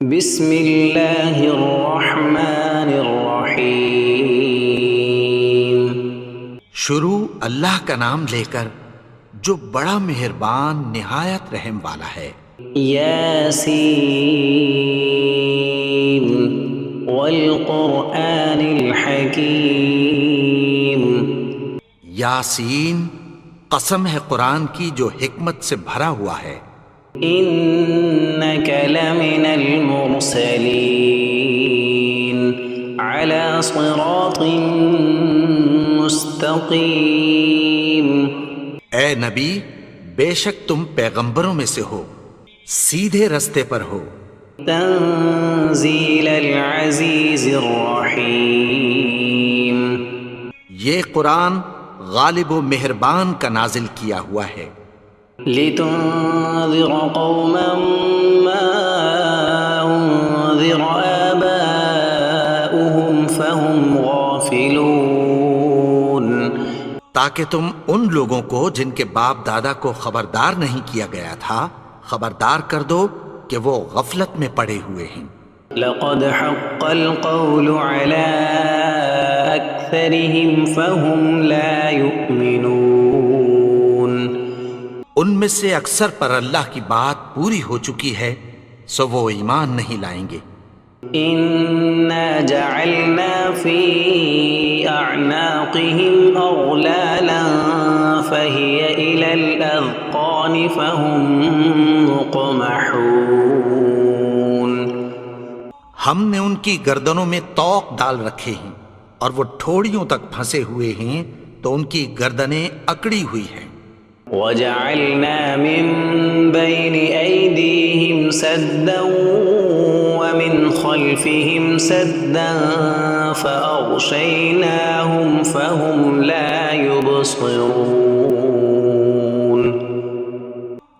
بسم اللہ الرحمن الرحیم۔ شروع اللہ کا نام لے کر جو بڑا مہربان نہایت رحم والا ہے۔ یاسین والقرآن الحکیم۔ یاسین، قسم ہے قرآن کی جو حکمت سے بھرا ہوا ہے۔ انک لمن المرسلین علی صراط مستقیم۔ اے نبی، بے شک تم پیغمبروں میں سے ہو، سیدھے رستے پر ہو۔ تنزیل العزیز الرحیم۔ یہ قرآن غالب و مہربان کا نازل کیا ہوا ہے۔ لتنذر قوما ما انذر آباؤهم فهم غافلون۔ تاکہ تم ان لوگوں کو جن کے باپ دادا کو خبردار نہیں کیا گیا تھا خبردار کر دو کہ وہ غفلت میں پڑے ہوئے ہیں۔ لقد حق القول على أكثرهم فهم لا يؤمنون۔ ان میں سے اکثر پر اللہ کی بات پوری ہو چکی ہے سو وہ ایمان نہیں لائیں گے۔ إنا جعلنا في أعناقهم أغلالا فهي إلى الأذقان فهم مقمحون۔ ہم نے ان کی گردنوں میں طوق ڈال رکھے ہیں اور وہ ٹھوڑیوں تک پھنسے ہوئے ہیں تو ان کی گردنیں اکڑی ہوئی ہیں۔ وجعلنا من بين أيديهم سدا ومن خلفهم سدا فأغشيناهم فهم لا يبصرون۔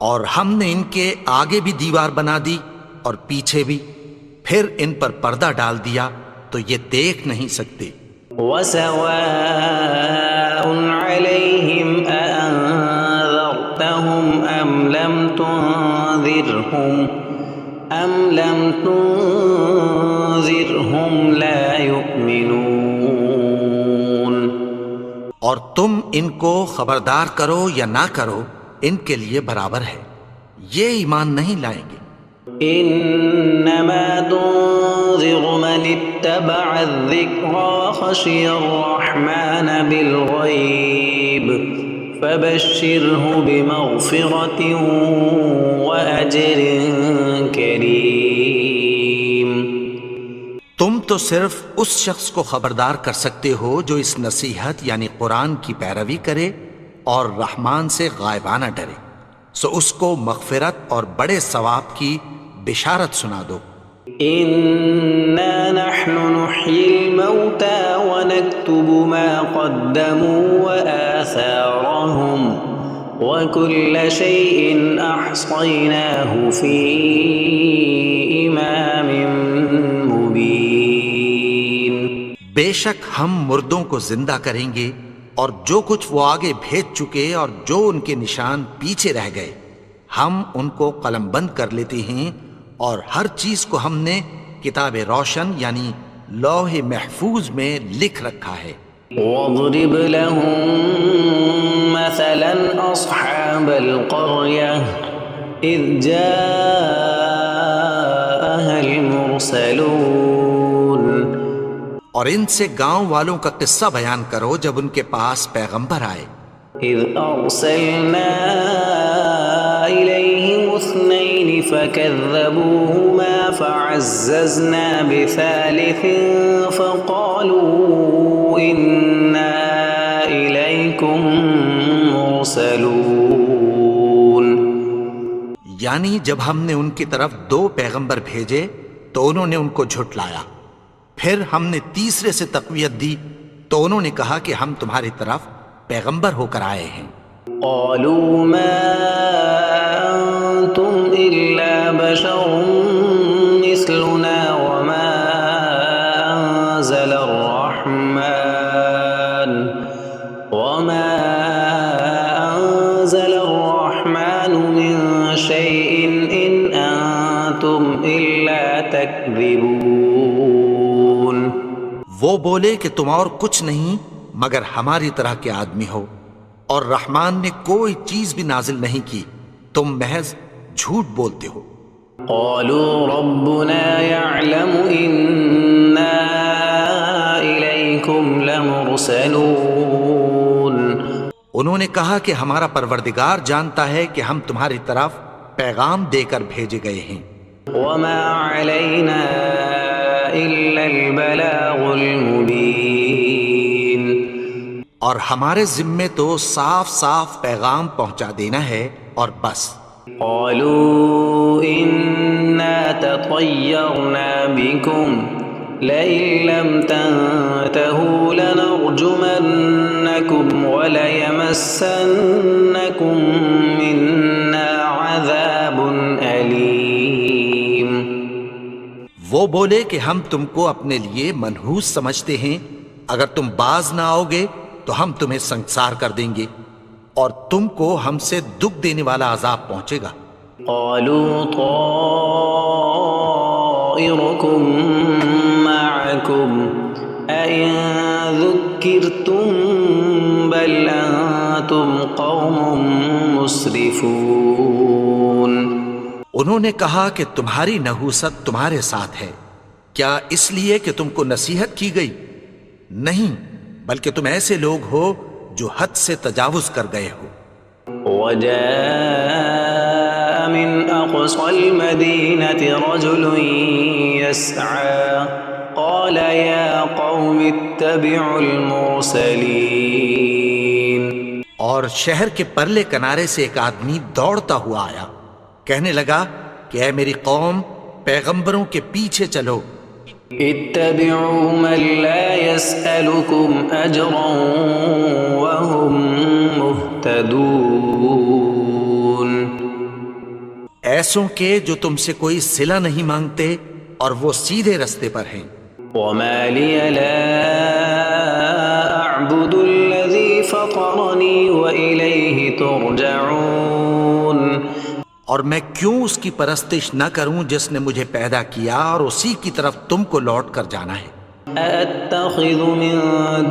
اور ہم نے ان کے آگے بھی دیوار بنا دی اور پیچھے بھی، پھر ان پر پردہ ڈال دیا تو یہ دیکھ نہیں سکتے۔ وسواء عليهم أأنذرتهم أم لم تنذرهم لا يؤمنون۔ اور تم ان کو خبردار کرو یا نہ کرو ان کے لیے برابر ہے، یہ ایمان نہیں لائیں گے۔ انما تنذر من اتبع الذکر وخشی الرحمن بالغیب فبشرہ بمغفرۃ واجر کریم۔ تم تو صرف اس شخص کو خبردار کر سکتے ہو جو اس نصیحت یعنی قرآن کی پیروی کرے اور رحمان سے غائبانہ ڈرے، سو اس کو مغفرت اور بڑے ثواب کی بشارت سنا دو۔ انا نحن نحيي الموتى ونكتب ما قدموا وآثارهم وكل شيء احصيناه في امام مبين۔ بے شک ہم مردوں کو زندہ کریں گے اور جو کچھ وہ آگے بھیج چکے اور جو ان کے نشان پیچھے رہ گئے ہم ان کو قلم بند کر لیتے ہیں، اور ہر چیز کو ہم نے کتاب روشن یعنی لوح محفوظ میں لکھ رکھا ہے۔ واضرب لهم مثلا اصحاب القرية اذ جاءها المرسلون۔ اور ان سے گاؤں والوں کا قصہ بیان کرو جب ان کے پاس پیغمبر آئے۔ اذ ارسلنا الیہم اثنین فکذبوہما فعززنا بثالث فقالوا انا الیکم مرسلون۔ یعنی جب ہم نے ان کی طرف 2 پیغمبر بھیجے تو انہوں نے ان کو جھٹلایا، پھر ہم نے تیسرے سے تقویت دی تو انہوں نے کہا کہ ہم تمہاری طرف پیغمبر ہو کر آئے ہیں۔ قالوا ما انتم الا بشر مثلنا وما انزل الرحمن من شيء ان انتم الا تكذبون وہ بولے کہ تم اور کچھ نہیں مگر ہماری طرح کے آدمی ہو، اور رحمان نے کوئی چیز بھی نازل نہیں کی، تم محض جھوٹ بولتے ہو۔ قالوا ربنا يعلم إنا إليكم لمرسلون انہوں نے کہا کہ ہمارا پروردگار جانتا ہے کہ ہم تمہاری طرف پیغام دے کر بھیجے گئے ہیں، وما علينا إلا البلاغ المبين اور ہمارے ذمے تو صاف صاف پیغام پہنچا دینا ہے اور بس۔ قالوا إنا تطيرنا بكم لئن لم تنتهوا لنرجمنكم وليمسنكم منا عذاب أليم وہ بولے کہ ہم تم کو اپنے لیے منحوس سمجھتے ہیں، اگر تم باز نہ آؤ گے تو ہم تمہیں سنگسار کر دیں گے اور تم کو ہم سے دکھ دینے والا عذاب پہنچے گا۔ قالوا طائركم معكم أئن ذكرتم بل أنتم قوم مسرفون انہوں نے کہا کہ تمہاری نحوست تمہارے ساتھ ہے، کیا اس لیے کہ تم کو نصیحت کی گئی؟ نہیں، بلکہ تم ایسے لوگ ہو جو حد سے تجاوز کر گئے ہو۔ وجاء من أقصى المدينة رجل يسعى قال يا قوم اتبعوا المرسلين اور شہر کے پرلے کنارے سے ایک آدمی دوڑتا ہوا آیا، کہنے لگا کہ اے میری قوم، پیغمبروں کے پیچھے چلو۔ اتبعوا من لا يسألكم أجرا وهم مهتدون ایسوں کے جو تم سے کوئی صلہ نہیں مانگتے اور وہ سیدھے رستے پر ہیں۔ وما لي لا أعبد الذي فطرني وإليه ترجعون اور میں کیوں اس کی پرستش نہ کروں جس نے مجھے پیدا کیا اور اسی کی طرف تم کو لوٹ کر جانا ہے۔ أأتخذ من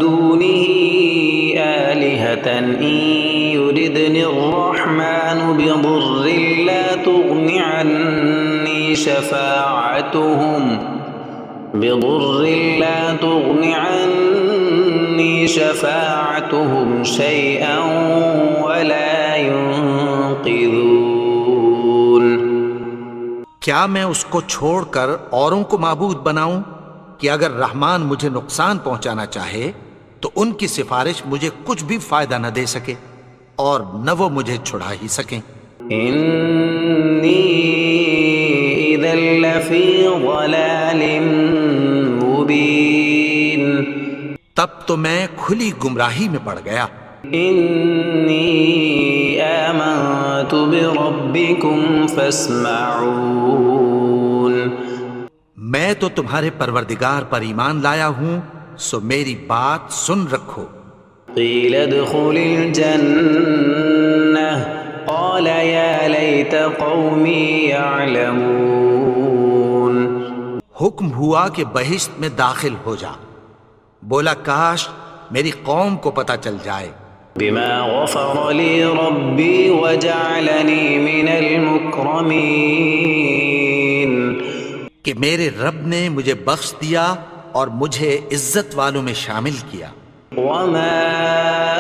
دونه آلهة إن يردني الرحمن بضر لا تغن عني شفاعتهم شيئا ولا ينقذون کیا میں اس کو چھوڑ کر اوروں کو معبود بناؤں کہ اگر رحمان مجھے نقصان پہنچانا چاہے تو ان کی سفارش مجھے کچھ بھی فائدہ نہ دے سکے اور نہ وہ مجھے چھڑا ہی سکیں۔ إني إذا لفي ضلال مبين تب تو میں کھلی گمراہی میں پڑ گیا۔ إني آمنت بربكم فاسمعون میں تو تمہارے پروردگار پر ایمان لایا ہوں، سو میری بات سن رکھو۔ قيل ادخل الجنة قال يا ليت قومي يعلمون حکم ہوا کہ بہشت میں داخل ہو جا، بولا کاش میری قوم کو پتہ چل جائے۔ بما غفر لي ربي وجعلني من المكرمين کہ میرے رب نے مجھے بخش دیا اور مجھے عزت والوں میں شامل کیا۔ وما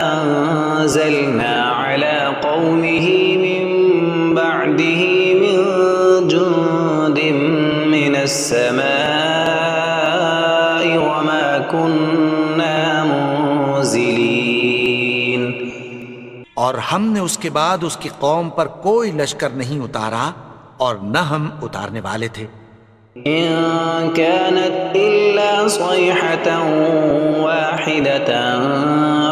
أنزلنا على قومه من بعده من جند من السماء وما كنا منزلين اور ہم نے اس کے بعد اس کی قوم پر کوئی لشکر نہیں اتارا اور نہ ہم اتارنے والے تھے۔ إن كانت إلا صيحة واحدة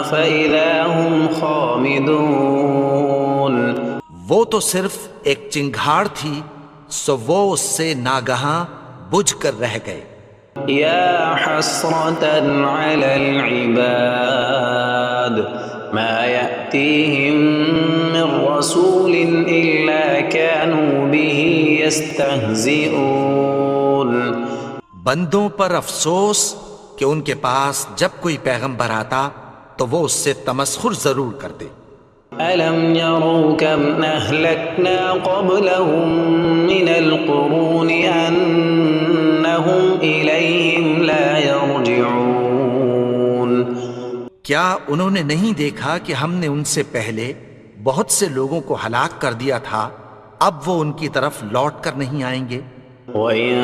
فإذا هم خامدون وہ تو صرف ایک چنگھاڑ تھی، سو وہ اس سے ناگہاں بجھ کر رہ گئے۔ يا حسرة على العباد ما يأتيهم من رسول إلا كانوا به يستهزئون بندوں پر افسوس کہ ان کے پاس جب کوئی پیغمبر آتا تو وہ اس سے تمسخر ضرور کرتے۔ ألم يروا كم أهلكنا قبلهم من القرون أنهم إليهم لا يرجعون کیا انہوں نے نہیں دیکھا کہ ہم نے ان سے پہلے بہت سے لوگوں کو ہلاک کر دیا تھا، اب وہ ان کی طرف لوٹ کر نہیں آئیں گے؟ وَإِن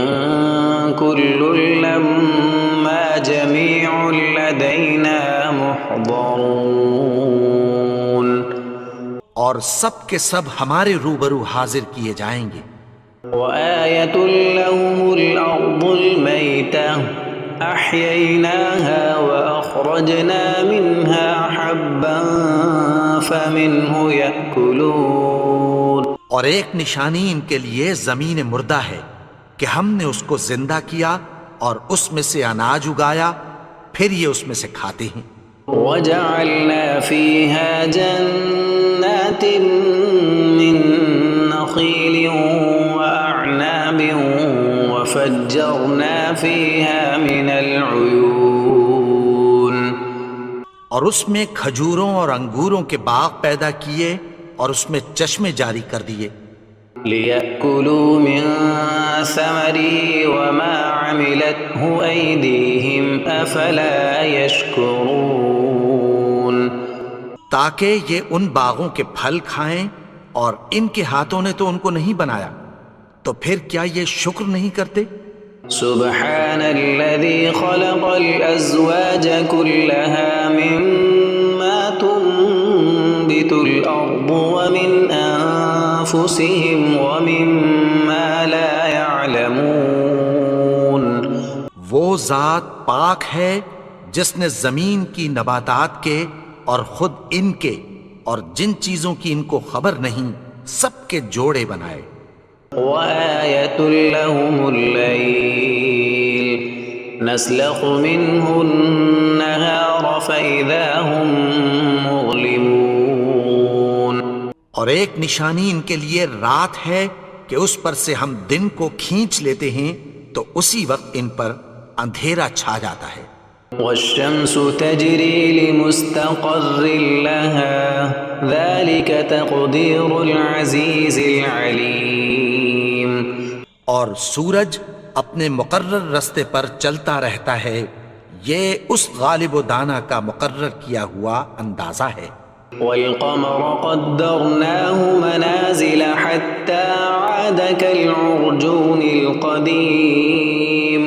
كُلٌّ لَّمَّا جَمِيعٌ لَّدَيْنَا مُحْضَرُونَ اور سب کے سب ہمارے روبرو حاضر کیے جائیں گے۔ وَآيَةٌ لَّهُمُ الْأَرْضُ الْمَيْتَةُ أَحْيَيْنَاهَا وَأَخْرَجْنَا مِنْهَا حَبًّا فَمِنْهُ يَأْكُلُونَ اور ایک نشانی ان کے لیے زمین مردہ ہے کہ ہم نے اس کو زندہ کیا اور اس میں سے اناج اگایا، پھر یہ اس میں سے کھاتے ہیں۔ وَجَعَلْنَا فِيهَا جَنَّاتٍ مِّن نَّخِيلٍ وَأَعْنَابٍ وَفَجَّرْنَا فِيهَا مِنَ الْعُيُونِ اور اس میں کھجوروں اور انگوروں کے باغ پیدا کیے اور اس میں چشمے جاری کر دیے، لِيَأْكُلُوا مِن ثَمَرِهِ وَمَا عَمِلَتْهُ أَيْدِيهِمْ أَفَلَا يَشْكُرُونَ تاکہ یہ ان باغوں کے پھل کھائیں، اور ان کے ہاتھوں نے تو ان کو نہیں بنایا، تو پھر کیا یہ شکر نہیں کرتے؟ سبحان الذي خلق الأزواج كلها مما تنبت الأرض ومن أنفسهم ومما لا يعلمون وہ ذات پاک ہے جس نے زمین کی نباتات کے اور خود ان کے اور جن چیزوں کی ان کو خبر نہیں سب کے جوڑے بنائے۔ وآية لهم الليل نسلخ منه النهار فإذا هم مظلمون اور ایک نشانی ان کے لیے رات ہے کہ اس پر سے ہم دن کو کھینچ لیتے ہیں تو اسی وقت ان پر اندھیرا چھا جاتا ہے۔ والشمس تجري لمستقر لها ذلك تقدير العزيز العليم اور سورج اپنے مقرر رستے پر چلتا رہتا ہے، یہ اس غالب و دانا کا مقرر کیا ہوا اندازہ ہے۔ والقمر قدرناه منازل حتى عاد كالعرجون القديم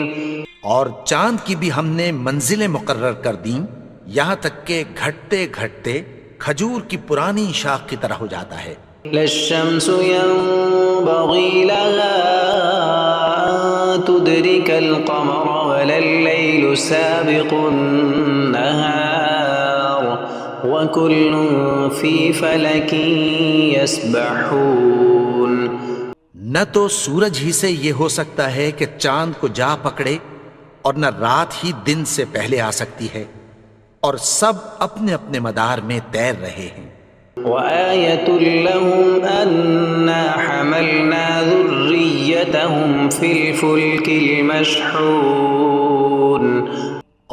اور چاند کی بھی ہم نے منزلیں مقرر کر دیں، یہاں تک کہ گھٹتے گھٹتے کھجور کی پرانی شاخ کی طرح ہو جاتا ہے۔ لا الشمس ينبغي لها أن تدرك القمر ولا الليل سابق النهار وكل في فلك يسبحون نہ تو سورج ہی سے یہ ہو سکتا ہے کہ چاند کو جا پکڑے، اور نہ رات ہی دن سے پہلے آ سکتی ہے، اور سب اپنے اپنے مدار میں تیر رہے ہیں۔ وآية لهم أنا حملنا ذريتهم في الفلك المشحون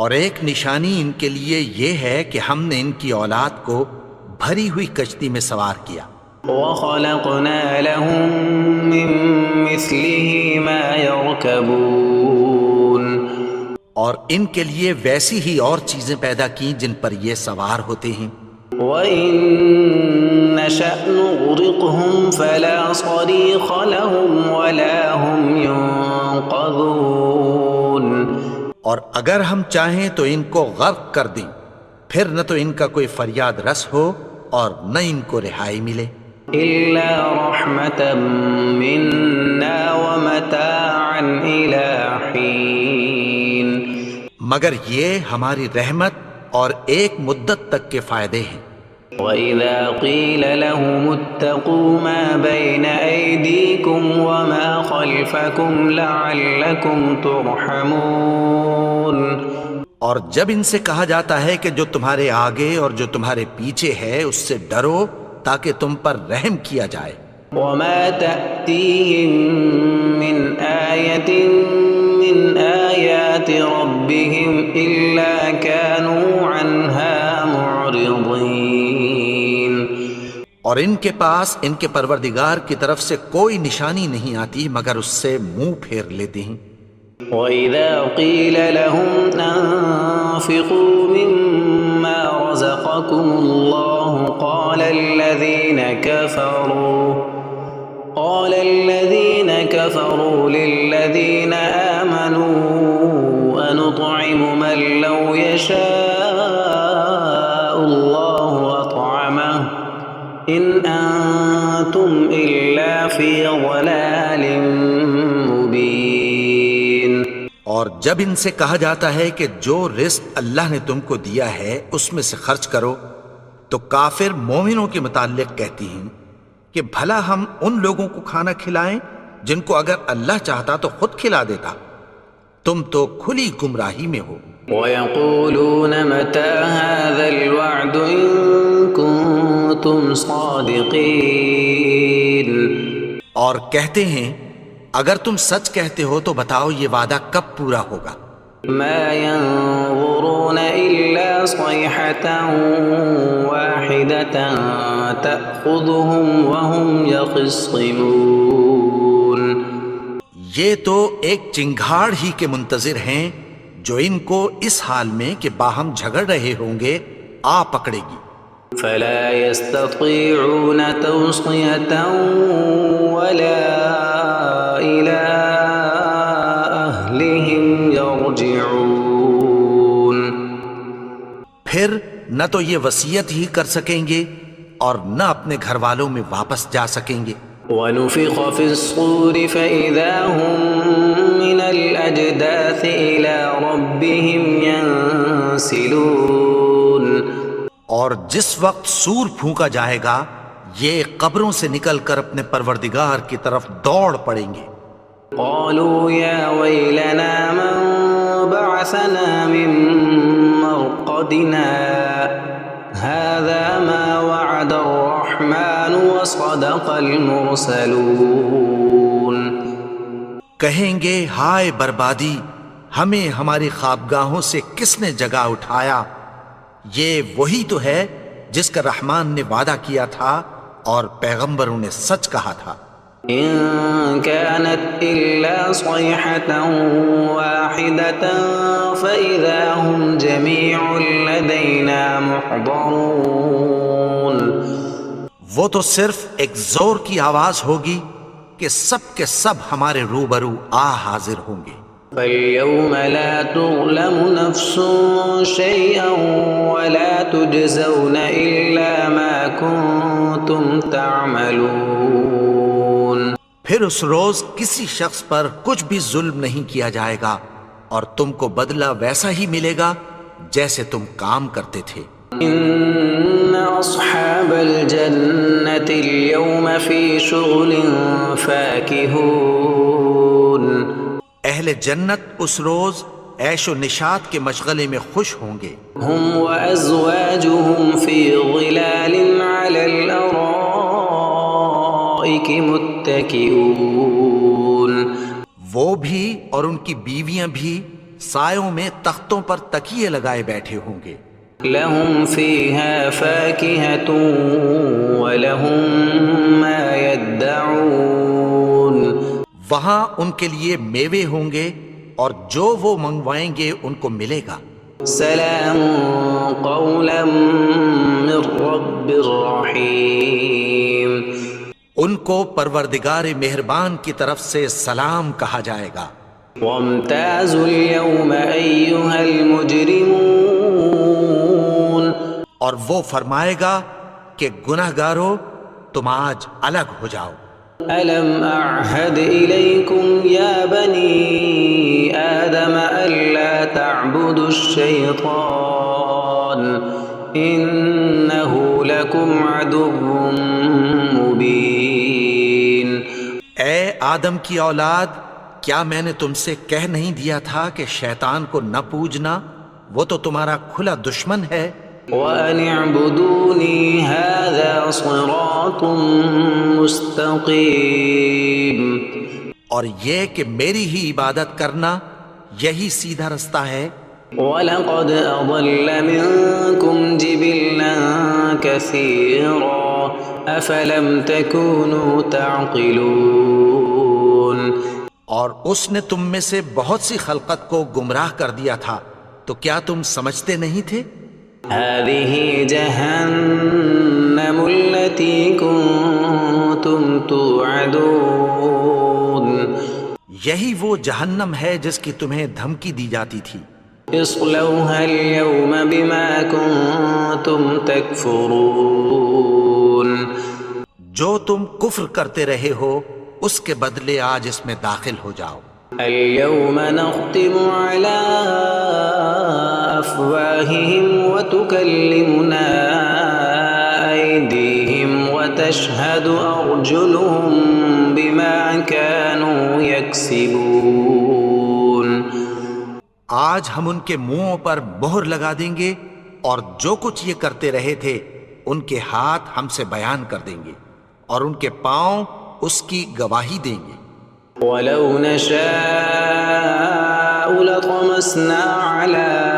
اور ایک نشانی ان کے لیے یہ ہے کہ ہم نے ان کی اولاد کو بھری ہوئی کشتی میں سوار کیا۔ وخلقنا لهم من مثله ما يركبون اور ان کے لیے ویسی ہی اور چیزیں پیدا کی جن پر یہ سوار ہوتے ہیں۔ وَإِن نَّشَأْ نُغْرِقْهُمْ فَلَا صَرِيخَ لَهُمْ وَلَا هُمْ يُنقَذُونَ اور اگر ہم چاہیں تو ان کو غرق کر دیں، پھر نہ تو ان کا کوئی فریاد رس ہو اور نہ ان کو رہائی ملے۔ إِلَّا رَحْمَةً مِّنَّا وَمَتَاعًا إِلَىٰ حِينٍ مگر یہ ہماری رحمت اور ایک مدت تک کے فائدے ہیں۔ وَإِذَا قِيلَ لَهُمُ اتَّقُوا مَا بَيْنَ أَيْدِيكُمْ وَمَا خَلْفَكُمْ لَعَلَّكُمْ تُرْحَمُونَ اور جب ان سے کہا جاتا ہے کہ جو تمہارے آگے اور جو تمہارے پیچھے ہے اس سے ڈرو تاکہ تم پر رحم کیا جائے۔ وما تأتيهم من آية من آيات ربهم إلا كانوا عنها معرضين۔ اور ان کے پاس ان کے پروردگار کی طرف سے کوئی نشانی نہیں آتی مگر اس سے منہ پھیر لیتے ہیں۔ وَإِذَا قِيلَ لَهُمْ أَنفِقُوا مِمَّا رَزَقَكُمُ اللَّهُ قَالَ الَّذِينَ كَفَرُوا لِلَّذِينَ آمَنُوا أَنُطْعِمُ مَن لَّوْ يَشَاءُ اللَّهُ أَطْعَمَهُ إِنْ أَنتُمْ إِلَّا فِي ضَلَالٍ مُّبِينٍ۔ اور جب ان سے کہا جاتا ہے کہ جو رزق اللہ نے تم کو دیا ہے اس میں سے خرچ کرو، تو کافر مومنوں کے متعلق کہتی ہیں کہ بھلا ہم ان لوگوں کو کھانا کھلائیں جن کو اگر اللہ چاہتا تو خود کھلا دیتا، تم تو کھلی گمراہی میں ہو۔ وَيَقُولُونَ مَتَى هَذَا الْوَعْدُ إِن كُنتُمْ صَادِقِينَ۔ اور کہتے ہیں اگر تم سچ کہتے ہو تو بتاؤ یہ وعدہ کب پورا ہوگا۔ مَا يَنظُرُونَ إِلَّا صَيْحَةً وَاحِدَةً تَأْخُذُهُمْ وَهُمْ يَخِصِّمُونَ۔ یہ تو ایک چنگھاڑ ہی کے منتظر ہیں جو ان کو اس حال میں کہ باہم جھگڑ رہے ہوں گے آ پکڑے گی۔ فَلَا يَسْتَطِيعُونَ تَوْصِيَةً وَلَا إِلَىٰ أَهْلِهِمْ يَرْجِعُونَ۔ پھر نہ تو یہ وصیت ہی کر سکیں گے اور نہ اپنے گھر والوں میں واپس جا سکیں گے۔ وَنُفِخَ فِي الصُّورِ فَإِذَا هُم مِّنَ الْأَجْدَاثِ إِلَىٰ رَبِّهِمْ يَنسِلُونَ۔ اور جس وقت سور پھونکا جائے گا یہ قبروں سے نکل کر اپنے پروردگار کی طرف دوڑ پڑیں گے۔ قالوا يا ويلنا من بعثنا من مرقدنا هذا ما وعد الرحمن وصدق المرسلون۔ کہیں گے ہائے بربادی، ہمیں ہماری خوابگاہوں سے کس نے جگا اٹھایا؟ یہ وہی تو ہے جس کا رحمان نے وعدہ کیا تھا اور پیغمبروں نے سچ کہا تھا۔ إن كانت إلا صيحة واحدة فإذا هم جميع لدينا محضرون۔ وہ تو صرف ایک زور کی آواز ہوگی کہ سب کے سب ہمارے روبرو حاضر ہوں گے۔ فَالْيَوْمَ لَا تُظْلَمُ نَفْسٌ شَيْئًا وَلَا تُجْزَوْنَ إِلَّا مَا كُنتُمْ تَعْمَلُونَ۔ پھر اس روز کسی شخص پر کچھ بھی ظلم نہیں کیا جائے گا اور تم کو بدلہ ویسا ہی ملے گا جیسے تم کام کرتے تھے۔ إِنَّ أَصْحَابَ الْجَنَّةِ الْيَوْمَ فِي شُغُلٍ فَاكِهُونَ۔ اہل جنت اس روز عیش و نشاط کے مشغلے میں خوش ہوں گے۔ هُمْ وَأَزْوَاجُهُمْ فِي ظِلَالٍ عَلَى الْأَرَائِكِ مُتَّكِئُونَ۔ وہ بھی اور ان کی بیویاں بھی سایوں میں تختوں پر تکیے لگائے بیٹھے ہوں گے۔ لَهُمْ فِيهَا فَاكِهَةٌ وَلَهُمْ مَا يَدَّعُونَ۔ وہاں ان کے لیے میوے ہوں گے اور جو وہ منگوائیں گے ان کو ملے گا۔ سلام قولا من رب رحیم۔ ان کو پروردگار مہربان کی طرف سے سلام کہا جائے گا۔ وامتازوا اليوم ایھا المجرمون۔ اور وہ فرمائے گا کہ گنہگارو تم آج الگ ہو جاؤ۔ ألم أعهد إليكم يا بني آدم ألا تعبدوا الشيطان إنه لكم عدو مبين۔ اے آدم کی اولاد، کیا میں نے تم سے کہہ نہیں دیا تھا کہ شیطان کو نہ پوجنا؟ وہ تو تمہارا کھلا دشمن ہے. وَأَنِ اعْبُدُونِي هَذَا صِرَاطٌ مُسْتَقِيمٌ. اور یہ کہ میری ہی عبادت کرنا یہی سیدھا رستہ ہے. وَلَقَدْ أَضَلَّ مِنكُمْ جِبِلًّا كَثِيرًا أَفَلَمْ تَكُونُوا تَعْقِلُونَ. اور اس نے تم میں سے بہت سی خلقت کو گمراہ کر دیا تھا، تو کیا تم سمجھتے نہیں تھے؟ هَذِهِ جَهَنَّمُ الَّتِي كُنتُمْ تُوعَدُونَ. یہی وہ جہنم ہے جس کی تمہیں دھمکی دی جاتی تھی. اصلوها اليوم بما كنتم تكفرون. جو تم کفر کرتے رہے ہو اس کے بدلے آج اس میں داخل ہو جاؤ. اليوم نختم على أفواههم وتكلمنا أيديهم وتشهد أرجلهم بما كانوا يكسبون. آج ہم ان کے منہوں پر مہر لگا دیں گے اور جو کچھ یہ کرتے رہے تھے ان کے ہاتھ ہم سے بیان کر دیں گے اور ان کے پاؤں اس کی گواہی دیں گے. وَلَوْ نَشَاءُ لَطَمَسْنَا عَلَىٰ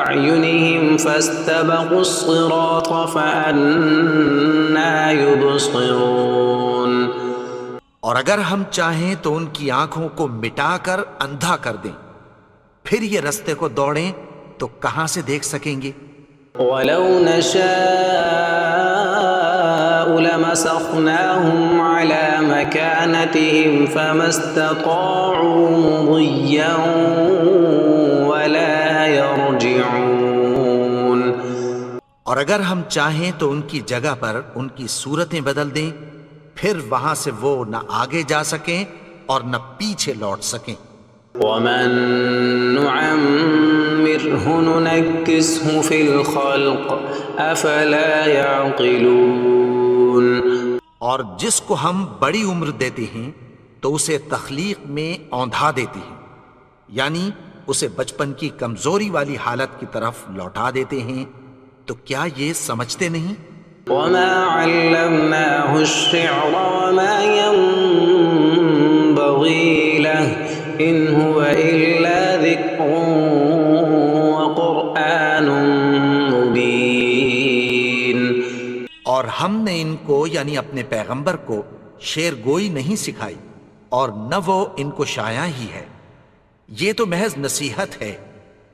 أَعْيُنِهِمْ فَاسْتَبَقُوا الصِّرَاطَ فَأَنَّىٰ يُبْصِرُونَ. اور اگر ہم چاہیں تو ان کی آنکھوں کو مٹا کر اندھا کر دیں، پھر یہ رستے کو دوڑیں تو کہاں سے دیکھ سکیں گے؟ وَلَوْ نَشَاءُ لَمَسَخْنَاهُمْ عَلَىٰ مَكَانَتِهِمْ فَمَا اسْتَطَاعُوا مُضِيًّا وَلَا يَرْجِعُونَ. اور اگر ہم چاہیں تو ان کی جگہ پر ان کی صورتیں بدل دیں، پھر وہاں سے وہ نہ آگے جا سکیں اور نہ پیچھے لوٹ سکیں. وَمَن نُعَمِّرْهُ نُنَكِّسْهُ فِي الْخَلْقِ أَفَلَا يَعْقِلُونَ. اور جس کو ہم بڑی عمر دیتے ہیں تو اسے تخلیق میں اوندھا دیتے ہیں، یعنی اسے بچپن کی کمزوری والی حالت کی طرف لوٹا دیتے ہیں. تو کیا یہ سمجھتے نہیں؟ وَمَا عَلَّمْنَاهُ الشِّعْرَ وَمَا يَنبَغِي لَهُ إِنْ هُوَ إِلَّا ذِكْرٌ وَقُرْآنٌ مُبِينٌ. اور ہم نے ان کو یعنی اپنے پیغمبر کو شعر گوئی نہیں سکھائی اور نہ وہ ان کو شایع ہی ہے. یہ تو محض نصیحت ہے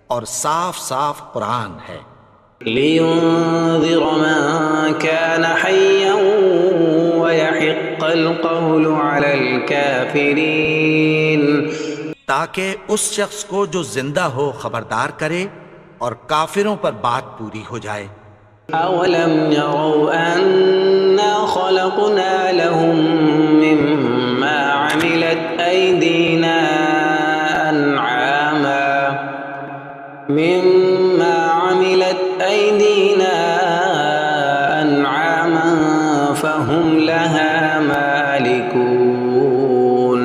اور صاف صاف قرآن ہے. لِيُنذِرَ مَن كَانَ حَيًّا وَيَحِقَّ الْقَوْلُ عَلَى الْكَافِرِينَ. تاکہ اس شخص کو جو زندہ ہو خبردار کرے اور کافروں پر بات پوری ہو جائے. أَوَلَمْ يَرَوْا أَنَّا خَلَقْنَا لَهُم مِّمَّا عَمِلَتْ أَيْدِينَا أَنْعَامًا فَهُمْ لَهَا مَالِكُونَ.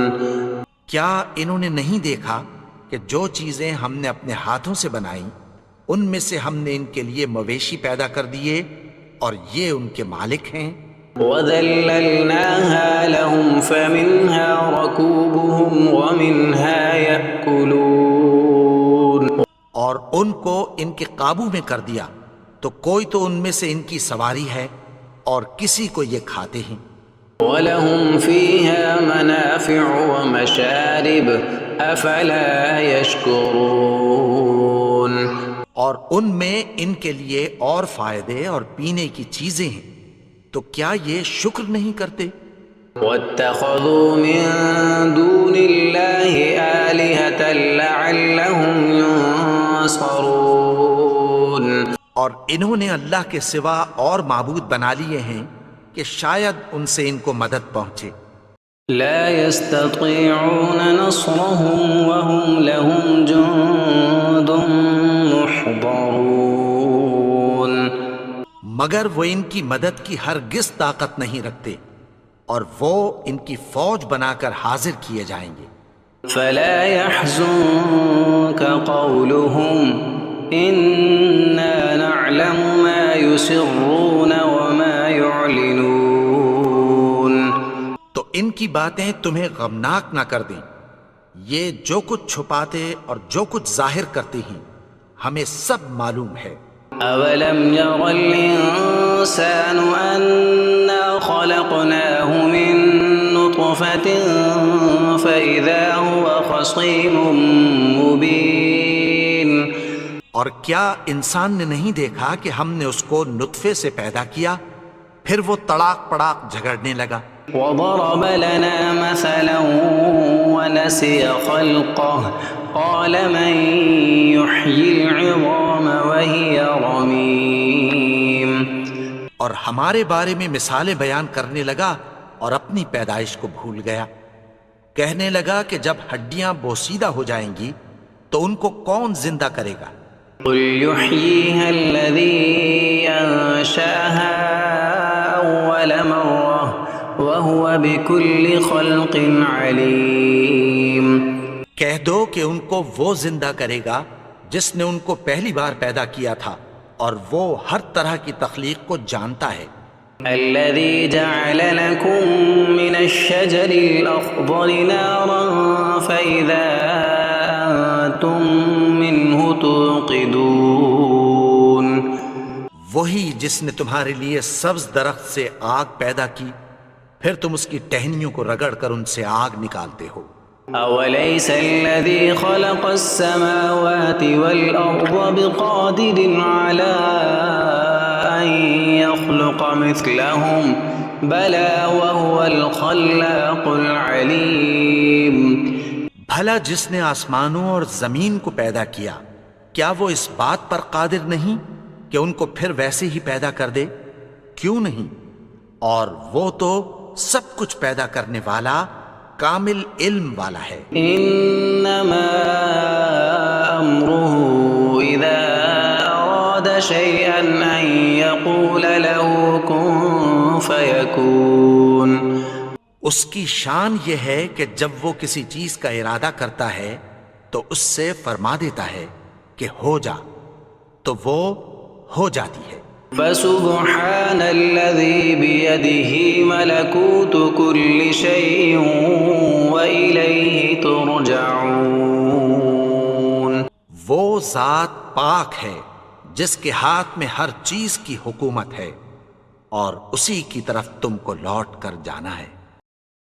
کیا انہوں نے نہیں دیکھا کہ جو چیزیں ہم نے اپنے ہاتھوں سے بنائیں ان میں سے ہم نے ان کے لیے مویشی پیدا کر دیے اور یہ ان کے مالک ہیں. وَذَلَّلْنَاهَا لَهُمْ فَمِنْهَا رَكُوبُهُمْ وَمِنْهَا يَأْكُلُونَ. اور ان کو ان کے قابو میں کر دیا تو کوئی تو ان میں سے ان کی سواری ہے اور کسی کو یہ کھاتے ہیں. وَلَهُمْ فِيهَا مَنَافِعُ وَمَشَارِبُ أَفَلَا يَشْكُرُونَ. اور ان میں ان کے لیے اور فائدے اور پینے کی چیزیں ہیں، تو کیا یہ شکر نہیں کرتے؟ وَاتَّخَذُوا مِن دُونِ اللَّهِ آلِهَةً لَعَلَّهُمْ يُنصَرُونَ. اور انہوں نے اللہ کے سوا اور معبود بنا لیے ہیں کہ شاید ان سے ان کو مدد پہنچے. لا يستطيعون نصرهم وهم لهم جند محضرون. مگر وہ ان کی مدد کی ہرگز طاقت نہیں رکھتے اور وہ ان کی فوج بنا کر حاضر کیے جائیں گے. فلا يحزنك قولهم إنا نعلم ما يسرون وما يعلنون. تو ان کی باتیں تمہیں غمناک نہ کر دیں، یہ جو کچھ چھپاتے اور جو کچھ ظاہر کرتے ہیں ہمیں سب معلوم ہے۔ أولم ير الإنسان أنا خلقناه من نطفة فإذا هو خصيم مبين. اور کیا انسان نے نہیں دیکھا کہ ہم نے اس کو نطفے سے پیدا کیا پھر وہ تڑاک پڑاک جھگڑنے لگا۔ وضرب لنا مثلا ونسي خلقه قال من يحيي العظام وهي رميم. اور ہمارے بارے میں مثالیں بیان کرنے لگا اور اپنی پیدائش کو بھول گیا، کہنے لگا کہ جب ہڈیاں بوسیدہ ہو جائیں گی تو ان کو کون زندہ کرے گا؟ قل يحييها الذي أنشأها أول مرة وهو بكل خلق عليم. کہہ دو کہ ان کو وہ زندہ کرے گا جس نے ان کو پہلی بار پیدا کیا تھا اور وہ ہر طرح کی تخلیق کو جانتا ہے۔ الذي جعل لكم من الشجر الأخضر نارا فإذا أنتم منه توقدون. وہی جس نے تمہارے لیے سبز درخت سے آگ پیدا کی پھر تم اس کی ٹہنیوں کو رگڑ کر ان سے آگ نکالتے ہو۔ أوليس الذي خلق السماوات والأرض بقادر على أن يخلق مثلهم بلى وهو الخلاق العليم. بھلا جس نے آسمانوں اور زمین کو پیدا کیا کیا وہ اس بات پر قادر نہیں کہ ان کو پھر ویسے ہی پیدا کر دے؟ کیوں نہیں؟ اور وہ تو سب کچھ پیدا کرنے والا کامل علم والا ہے۔ انما امره اذا اراد شيئا ان يقول له كن فيكون. اس کی شان یہ ہے کہ جب وہ کسی چیز کا ارادہ کرتا ہے تو اس سے فرما دیتا ہے کہ ہو جا، تو وہ ہو جاتی ہے۔ فسبحان الذي بيده ملكوت كل شيء وإليه ترجعون. وہ ذات پاک ہے جس کے ہاتھ میں ہر چیز کی حکومت ہے اور اسی کی طرف تم کو لوٹ کر جانا ہے۔